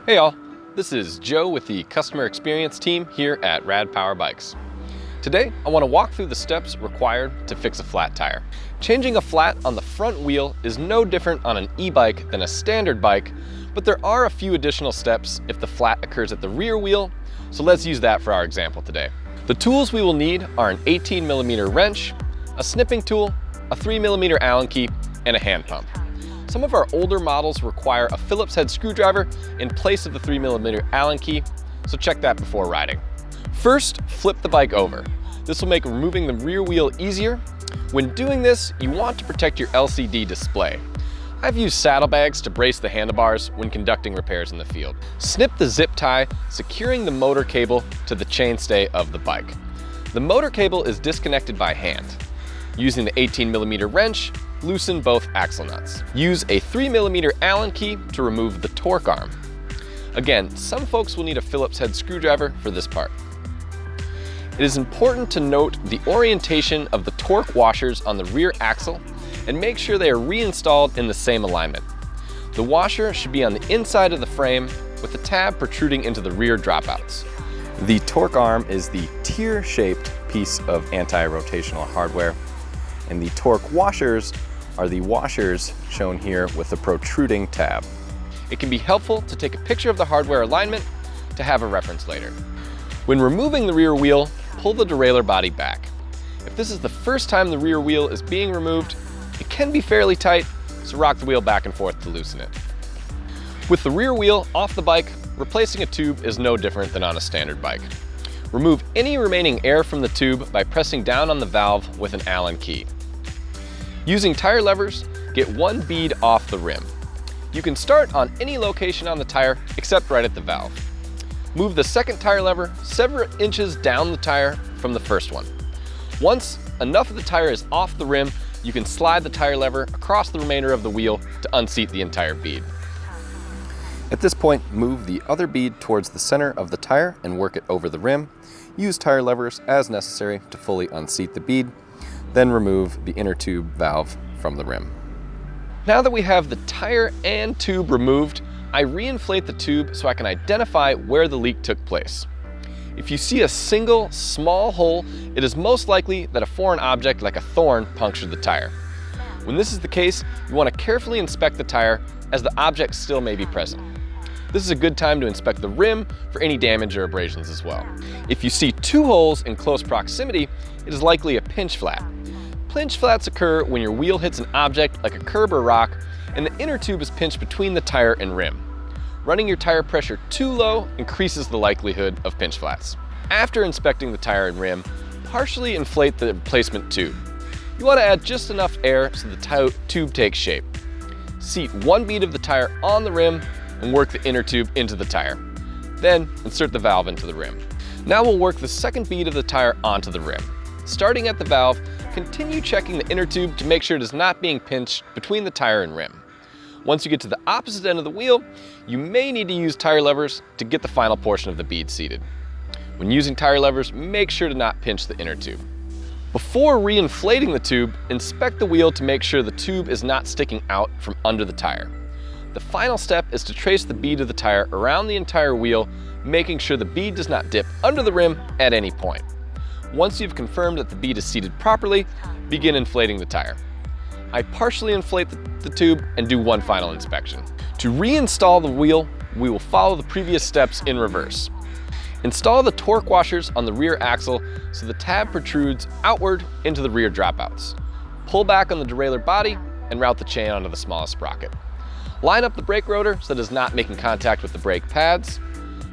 Hey y'all, this is Joe with the customer experience team here at Rad Power Bikes. Today, I want to walk through the steps required to fix a flat tire. Changing a flat on the front wheel is no different on an e-bike than a standard bike, but there are a few additional steps if the flat occurs at the rear wheel, so let's use that for our example today. The tools we will need are an 18mm wrench, a snipping tool, a 3mm Allen key, and a hand pump. Some of our older models require a Phillips head screwdriver in place of the 3mm Allen key, so check that before riding. First, flip the bike over. This will make removing the rear wheel easier. When doing this, you want to protect your LCD display. I've used saddlebags to brace the handlebars when conducting repairs in the field. Snip the zip tie, securing the motor cable to the chainstay of the bike. The motor cable is disconnected by hand. Using the 18mm wrench, loosen both axle nuts. Use a 3mm Allen key to remove the torque arm. Again, some folks will need a Phillips head screwdriver for this part. It is important to note the orientation of the torque washers on the rear axle and make sure they are reinstalled in the same alignment. The washer should be on the inside of the frame with the tab protruding into the rear dropouts. The torque arm is the tear-shaped piece of anti-rotational hardware, and the torque washers are the washers shown here with the protruding tab. It can be helpful to take a picture of the hardware alignment to have a reference later. When removing the rear wheel, pull the derailleur body back. If this is the first time the rear wheel is being removed, it can be fairly tight, so rock the wheel back and forth to loosen it. With the rear wheel off the bike, replacing a tube is no different than on a standard bike. Remove any remaining air from the tube by pressing down on the valve with an Allen key. Using tire levers, get one bead off the rim. You can start on any location on the tire except right at the valve. Move the second tire lever several inches down the tire from the first one. Once enough of the tire is off the rim, you can slide the tire lever across the remainder of the wheel to unseat the entire bead. At this point, move the other bead towards the center of the tire and work it over the rim. Use tire levers as necessary to fully unseat the bead, then remove the inner tube valve from the rim. Now that we have the tire and tube removed, I reinflate the tube so I can identify where the leak took place. If you see a single small hole, it is most likely that a foreign object like a thorn punctured the tire. When this is the case, you want to carefully inspect the tire as the object still may be present. This is a good time to inspect the rim for any damage or abrasions as well. If you see two holes in close proximity, it is likely a pinch flat. Pinch flats occur when your wheel hits an object like a curb or rock and the inner tube is pinched between the tire and rim. Running your tire pressure too low increases the likelihood of pinch flats. After inspecting the tire and rim, partially inflate the replacement tube. You want to add just enough air so the tube takes shape. Seat one bead of the tire on the rim and work the inner tube into the tire. Then insert the valve into the rim. Now we'll work the second bead of the tire onto the rim. Starting at the valve, continue checking the inner tube to make sure it is not being pinched between the tire and rim. Once you get to the opposite end of the wheel, you may need to use tire levers to get the final portion of the bead seated. When using tire levers, make sure to not pinch the inner tube. Before reinflating the tube, inspect the wheel to make sure the tube is not sticking out from under the tire. The final step is to trace the bead of the tire around the entire wheel, making sure the bead does not dip under the rim at any point. Once you've confirmed that the bead is seated properly, begin inflating the tire. I partially inflate the tube and do one final inspection. To reinstall the wheel, we will follow the previous steps in reverse. Install the torque washers on the rear axle so the tab protrudes outward into the rear dropouts. Pull back on the derailleur body and route the chain onto the smallest sprocket. Line up the brake rotor so it is not making contact with the brake pads.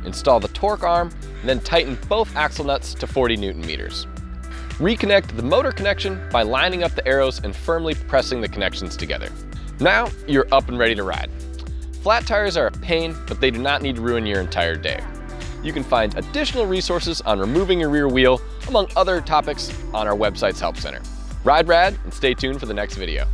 Install the torque arm and then tighten both axle nuts to 40 Newton meters. Reconnect the motor connection by lining up the arrows and firmly pressing the connections together. Now you're up and ready to ride. Flat tires are a pain, but they do not need to ruin your entire day. You can find additional resources on removing your rear wheel, among other topics, on our website's Help Center. Ride rad and stay tuned for the next video.